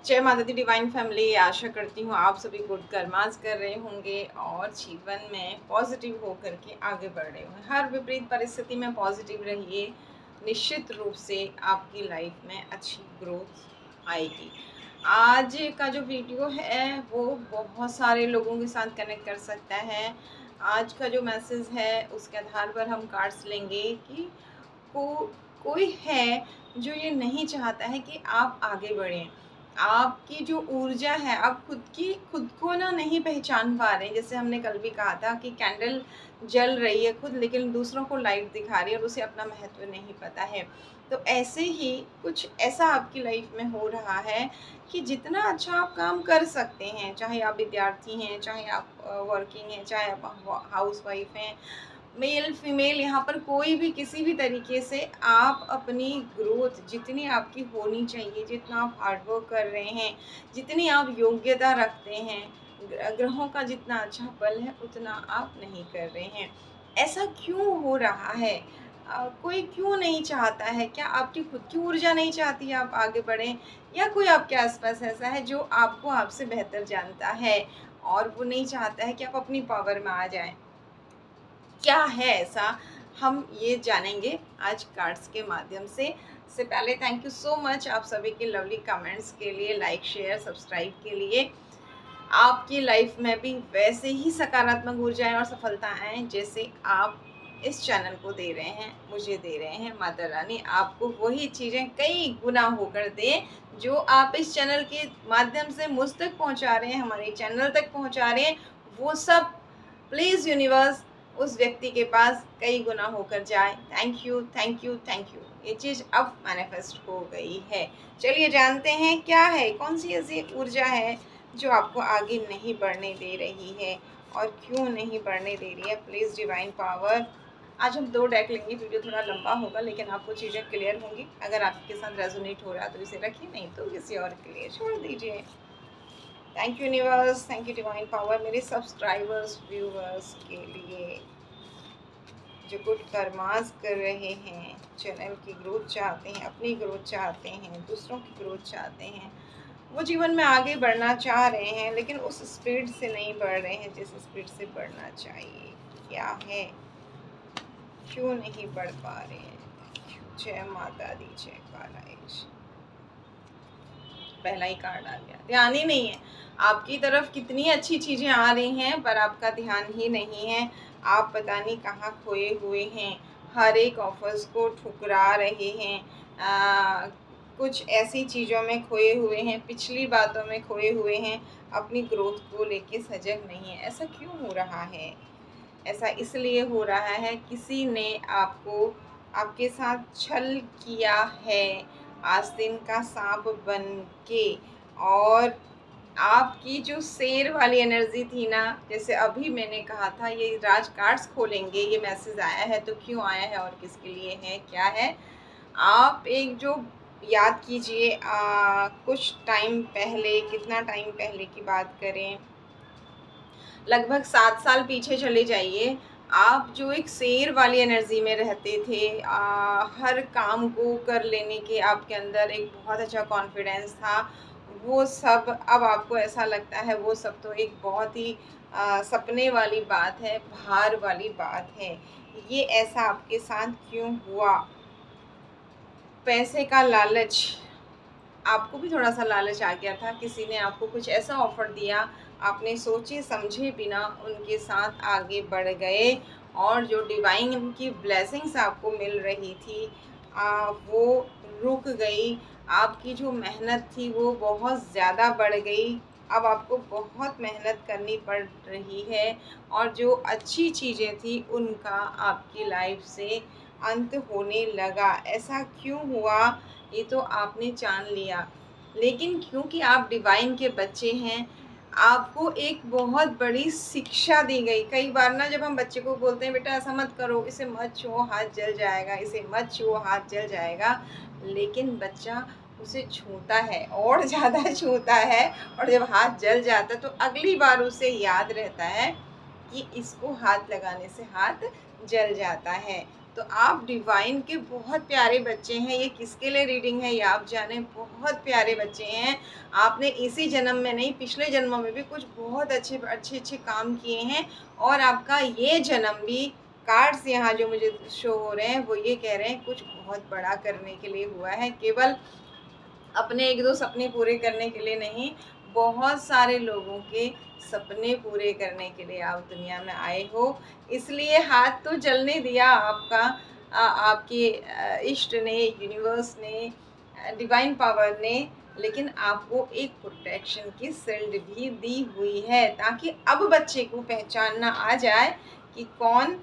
जय माता दी divine family. आशा करती हूँ आप सभी गुड कर्मास कर रहे होंगे और जीवन में पॉजिटिव होकर के आगे बढ़ रहे होंगे। हर विपरीत परिस्थिति में पॉजिटिव रहिए, निश्चित रूप से आपकी लाइफ में अच्छी ग्रोथ आएगी। आज का जो वीडियो है वो बहुत सारे लोगों के साथ कनेक्ट कर सकता है। आज का जो मैसेज है उसके आधार पर हम कार्ड्स लेंगे कि कोई है जो ये नहीं चाहता है कि आप आगे बढ़ें। आपकी जो ऊर्जा है, आप खुद को ना नहीं पहचान पा रहे हैं। जैसे हमने कल भी कहा था कि कैंडल जल रही है खुद, लेकिन दूसरों को लाइट दिखा रही है और उसे अपना महत्व नहीं पता है। तो ऐसे ही कुछ ऐसा आपकी लाइफ में हो रहा है कि जितना अच्छा आप काम कर सकते हैं, चाहे आप विद्यार्थी हैं, चाहे आप वर्किंग हैं, चाहे आप हाउसवाइफ हैं, मेल फीमेल, यहाँ पर कोई भी किसी भी तरीके से आप अपनी ग्रोथ जितनी आपकी होनी चाहिए, जितना आप हार्डवर्क कर रहे हैं, जितनी आप योग्यता रखते हैं, ग्रहों का जितना अच्छा बल है उतना आप नहीं कर रहे हैं। ऐसा क्यों हो रहा है? कोई क्यों नहीं चाहता है? क्या आपकी खुद की ऊर्जा नहीं चाहती है आप आगे बढ़ें, या कोई आपके आसपास ऐसा है जो आपको आपसे बेहतर जानता है और वो नहीं चाहता है कि आप अपनी पावर में आ जाएं? क्या है ऐसा, हम ये जानेंगे आज कार्ड्स के माध्यम से। इससे पहले थैंक यू सो मच आप सभी के लवली कमेंट्स के लिए, लाइक शेयर सब्सक्राइब के लिए। आपकी लाइफ में भी वैसे ही सकारात्मक ऊर्जाएं और सफलता आएँ जैसे आप इस चैनल को दे रहे हैं, मुझे दे रहे हैं। माता रानी आपको वही चीज़ें कई गुना होकर दें जो आप इस चैनल के माध्यम से मुझ तक पहुंचा रहे हैं, हमारे चैनल तक पहुंचा रहे हैं। वो सब प्लीज़ यूनिवर्स उस व्यक्ति के पास कई गुना होकर जाए। Thank you, thank you, thank you. ये चीज़ अब मैनिफेस्ट हो गई है। चलिए जानते हैं क्या है, कौन सी ऐसी ऊर्जा है जो आपको आगे नहीं बढ़ने दे रही है और क्यों नहीं बढ़ने दे रही है। Please divine power. आज हम 2 डेक लेंगे, वीडियो थोड़ा लंबा होगा लेकिन आपको चीज़ें क्लियर होंगी। अगर आपके साथ रेजोनेट हो रहा है तो इसे रखिए, नहीं तो किसी और के लिए छोड़ दीजिए। Thank you universe, thank you divine power. मेरे सब्सक्राइबर्स व्यूवर्स के लिए जो गुड कर्मास कर रहे हैं, चैनल की ग्रोथ चाहते हैं, अपनी ग्रोथ चाहते हैं, दूसरों की ग्रोथ चाहते हैं, वो जीवन में आगे बढ़ना चाह रहे हैं लेकिन उस स्पीड से नहीं बढ़ रहे हैं जिस स्पीड से बढ़ना चाहिए। क्या है, क्यों नहीं बढ़ पा रहे हैं? जय माता दी, जय कालाएश। पहला ही कार्ड आ गया, ध्यान ही नहीं है। आपकी तरफ कितनी अच्छी चीज़ें आ रही हैं पर आपका ध्यान ही नहीं है। आप पता नहीं कहाँ खोए हुए हैं, हर एक ऑफर्स को ठुकरा रहे हैं। कुछ ऐसी चीज़ों में खोए हुए हैं, पिछली बातों में खोए हुए हैं, अपनी ग्रोथ को लेके सजग नहीं है। ऐसा क्यों हो रहा है? ऐसा इसलिए हो रहा है किसी ने आपके साथ छल किया है, आस्तीन का सांप बन के। और आपकी जो शेर वाली एनर्जी थी ना, जैसे अभी मैंने कहा था, ये राज कार्ड्स खोलेंगे, ये मैसेज आया है तो क्यों आया है और किसके लिए है, क्या है। आप एक जो याद कीजिए, कुछ टाइम पहले, कितना टाइम पहले की बात करें, लगभग 7 साल पीछे चले जाइए। आप जो एक शेर वाली एनर्जी में रहते थे, हर काम को कर लेने के आपके अंदर एक बहुत अच्छा कॉन्फिडेंस था, वो सब अब आपको ऐसा लगता है वो सब तो एक बहुत ही सपने वाली बात है, भार वाली बात है। ये ऐसा आपके साथ क्यों हुआ? पैसे का लालच, आपको भी थोड़ा सा लालच आ गया था, किसी ने आपको कुछ ऐसा ऑफ़र दिया, आपने सोचे समझे बिना उनके साथ आगे बढ़ गए और जो डिवाइन की ब्लेसिंग्स आपको मिल रही थी वो रुक गई। आपकी जो मेहनत थी वो बहुत ज़्यादा बढ़ गई। अब आपको बहुत मेहनत करनी पड़ रही है और जो अच्छी चीज़ें थी उनका आपकी लाइफ से अंत होने लगा। ऐसा क्यों हुआ? ये तो आपने जान लिया, लेकिन क्योंकि आप डिवाइन के बच्चे हैं, आपको एक बहुत बड़ी शिक्षा दी गई। कई बार ना जब हम बच्चे को बोलते हैं बेटा ऐसा मत करो, इसे मत छुओ हाथ जल जाएगा, इसे मत छुओ हाथ जल जाएगा, लेकिन बच्चा उसे छूता है और ज़्यादा छूता है, और जब हाथ जल जाता है तो अगली बार उसे याद रहता है कि इसको हाथ लगाने से हाथ जल जाता है। तो आप डिवाइन के बहुत प्यारे बच्चे हैं। ये किसके लिए रीडिंग है ये आप जाने, बहुत प्यारे बच्चे हैं। आपने इसी जन्म में नहीं, पिछले जन्मों में भी कुछ बहुत अच्छे अच्छे अच्छे काम किए हैं, और आपका ये जन्म भी, कार्ड्स यहाँ जो मुझे शो हो रहे हैं वो ये कह रहे हैं कुछ बहुत बड़ा करने के लिए हुआ है। केवल अपने एक दो सपने पूरे करने के लिए नहीं, बहुत सारे लोगों के सपने पूरे करने के लिए आप दुनिया में आए हो। इसलिए हाथ तो जलने दिया आपका, आपके इष्ट ने, यूनिवर्स ने, डिवाइन पावर ने, लेकिन आपको एक प्रोटेक्शन की शील्ड भी दी हुई है, ताकि अब बच्चे को पहचानना आ जाए कि कौन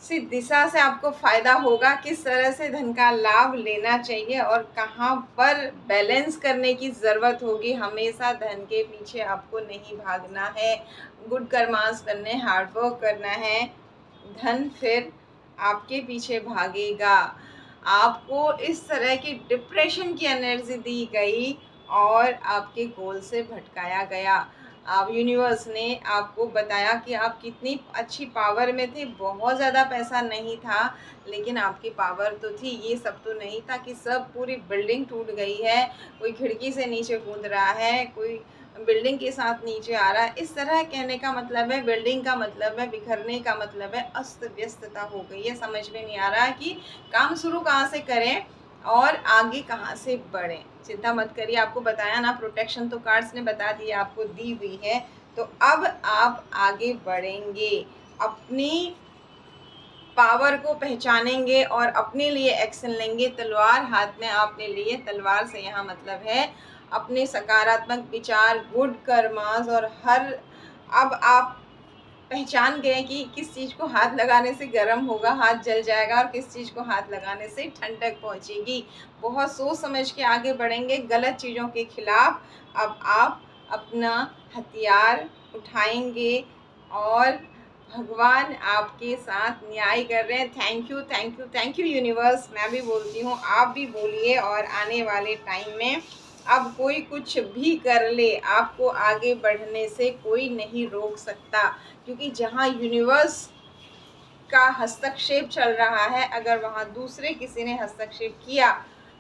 सी दिशा से आपको फ़ायदा होगा, किस तरह से धन का लाभ लेना चाहिए, और कहाँ पर बैलेंस करने की ज़रूरत होगी। हमेशा धन के पीछे आपको नहीं भागना है, गुड कर्मास करने, हार्ड वर्क करना है, धन फिर आपके पीछे भागेगा। आपको इस तरह की डिप्रेशन की एनर्जी दी गई और आपके गोल से भटकाया गया। आप यूनिवर्स ने आपको बताया कि आप कितनी अच्छी पावर में थे, बहुत ज़्यादा पैसा नहीं था लेकिन आपकी पावर तो थी। ये सब तो नहीं था कि सब पूरी बिल्डिंग टूट गई है, कोई खिड़की से नीचे कूद रहा है, कोई बिल्डिंग के साथ नीचे आ रहा है। इस तरह कहने का मतलब है, बिल्डिंग का मतलब है बिखरने का मतलब है अस्त व्यस्तता हो गई है। समझ में नहीं आ रहा कि काम शुरू कहाँ से करें और आगे कहाँ से बढ़ें। चिंता मत करिए, आपको बताया ना, प्रोटेक्शन तो कार्ड्स ने बता दिया, आपको दी हुई है। तो अब आप आगे बढ़ेंगे, अपनी पावर को पहचानेंगे और अपने लिए एक्शन लेंगे। तलवार हाथ में आपने लिए, तलवार से यहाँ मतलब है अपने सकारात्मक विचार, गुड कर्मास, और हर, अब आप पहचान गए कि किस चीज़ को हाथ लगाने से गर्म होगा, हाथ जल जाएगा, और किस चीज़ को हाथ लगाने से ठंडक पहुंचेगी। बहुत सोच समझ के आगे बढ़ेंगे गलत चीज़ों के खिलाफ। अब आप अपना हथियार उठाएंगे और भगवान आपके साथ न्याय कर रहे हैं। Thank you, thank you, thank you universe. मैं भी बोलती हूँ, आप भी बोलिए, और आने वाले टाइम में अब कोई कुछ भी कर ले, आपको आगे बढ़ने से कोई नहीं रोक सकता, क्योंकि जहाँ यूनिवर्स का हस्तक्षेप चल रहा है, अगर वहाँ दूसरे किसी ने हस्तक्षेप किया,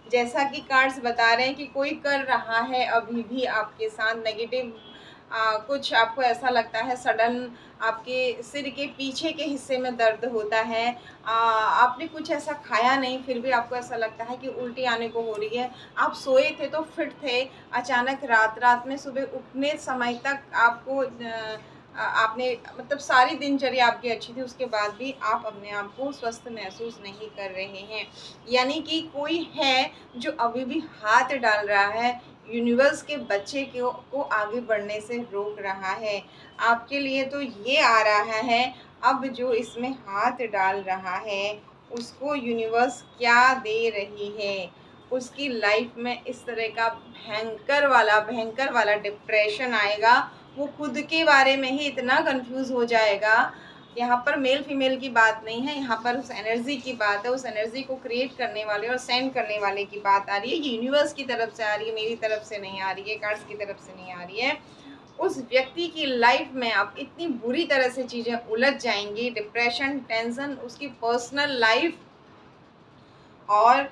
जैसा कि कार्ड्स बता रहे हैं कि कोई कर रहा है अभी भी आपके साथ नेगेटिव, कुछ आपको ऐसा लगता है सडन आपके सिर के पीछे के हिस्से में दर्द होता है, आपने कुछ ऐसा खाया नहीं फिर भी आपको ऐसा लगता है कि उल्टी आने को हो रही है, आप सोए थे तो फिट थे, अचानक रात रात में सुबह उठने समय तक आपको आपने मतलब सारी दिनचर्या आपकी अच्छी थी, उसके बाद भी आप अपने आप को स्वस्थ महसूस नहीं कर रहे हैं। यानी कि कोई है जो अभी भी हाथ डाल रहा है, यूनिवर्स के बच्चे को आगे बढ़ने से रोक रहा है। आपके लिए तो ये आ रहा है, अब जो इसमें हाथ डाल रहा है उसको यूनिवर्स क्या दे रही है। उसकी लाइफ में इस तरह का भयंकर वाला डिप्रेशन आएगा, वो खुद के बारे में ही इतना कंफ्यूज हो जाएगा। यहाँ पर मेल फीमेल की बात नहीं है, यहाँ पर उस एनर्जी की बात है, उस एनर्जी को क्रिएट करने वाले और सेंड करने वाले की बात आ रही है। ये यूनिवर्स की तरफ से आ रही है, मेरी तरफ से नहीं आ रही है, कार्ड्स की तरफ से नहीं आ रही है। उस व्यक्ति की लाइफ में आप इतनी बुरी तरह से चीज़ें उलझ जाएंगी, डिप्रेशन, टेंशन, उसकी पर्सनल लाइफ, और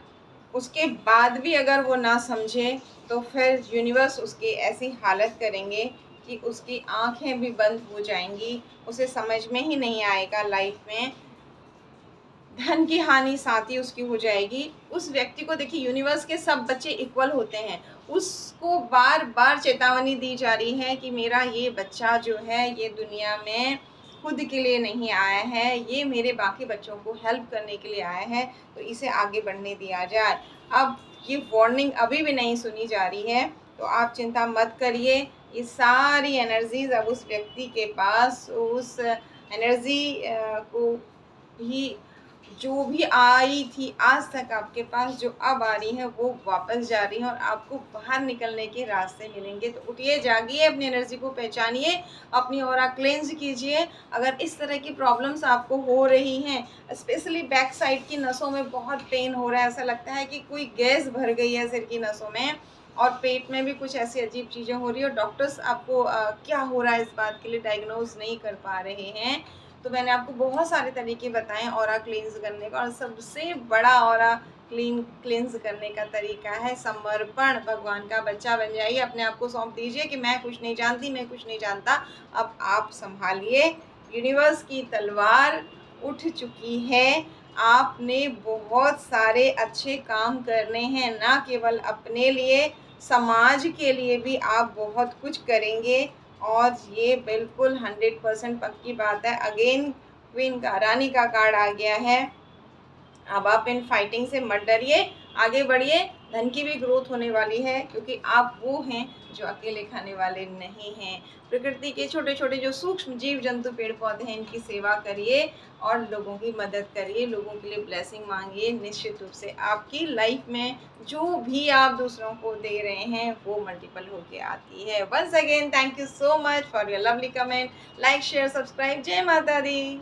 उसके बाद भी अगर वो ना समझे तो फिर यूनिवर्स उसकी ऐसी हालत करेंगे कि उसकी आंखें भी बंद हो जाएंगी, उसे समझ में ही नहीं आएगा लाइफ में, धन की हानि साथ ही उसकी हो जाएगी। उस व्यक्ति को देखिए, यूनिवर्स के सब बच्चे इक्वल होते हैं, उसको बार बार चेतावनी दी जा रही है कि मेरा ये बच्चा जो है ये दुनिया में खुद के लिए नहीं आया है, ये मेरे बाकी बच्चों को हेल्प करने के लिए आया है, तो इसे आगे बढ़ने दिया जाए। अब ये वार्निंग अभी भी नहीं सुनी जा रही है, तो आप चिंता मत करिए। ये सारी एनर्जीज अब उस व्यक्ति के पास, उस एनर्जी को भी, जो भी आई थी आज तक आपके पास, जो अब आ रही है वो वापस जा रही है, और आपको बाहर निकलने के रास्ते मिलेंगे। तो उठिए, जागिए, अपनी एनर्जी को पहचानिए, अपनी ऑरा क्लेंज कीजिए। अगर इस तरह की प्रॉब्लम्स आपको हो रही हैं, स्पेशली बैक साइड की नसों में बहुत पेन हो रहा है, ऐसा लगता है कि कोई गैस भर गई है सिर की नसों में, और पेट में भी कुछ ऐसी अजीब चीज़ें हो रही है, और डॉक्टर्स आपको क्या हो रहा है इस बात के लिए डायग्नोज नहीं कर पा रहे हैं, तो मैंने आपको बहुत सारे तरीके बताए ऑरा क्लींस करने का, और सबसे बड़ा ऑरा क्लींस करने का तरीका है समर्पण। भगवान का बच्चा बन जाइए, अपने आप को सौंप दीजिए कि मैं कुछ नहीं जानती, मैं कुछ नहीं जानता, अब आप संभालिए। यूनिवर्स की तलवार उठ चुकी है, आपने बहुत सारे अच्छे काम करने हैं, ना केवल अपने लिए, समाज के लिए भी आप बहुत कुछ करेंगे, और ये बिल्कुल 100% पक्की बात है। अगेन क्वीन का, रानी का कार्ड आ गया है। अब आप इन फाइटिंग से मत डरिए, आगे बढ़िए। धन की भी ग्रोथ होने वाली है, क्योंकि आप वो हैं जो अकेले खाने वाले नहीं हैं। प्रकृति के छोटे छोटे जो सूक्ष्म जीव जंतु पेड़ पौधे हैं, इनकी सेवा करिए और लोगों की मदद करिए, लोगों के लिए ब्लेसिंग मांगिए। निश्चित रूप से आपकी लाइफ में जो भी आप दूसरों को दे रहे हैं वो मल्टीपल होके आती है। Once again thank you so much for your lovely comment. Like share subscribe. जय माता दी।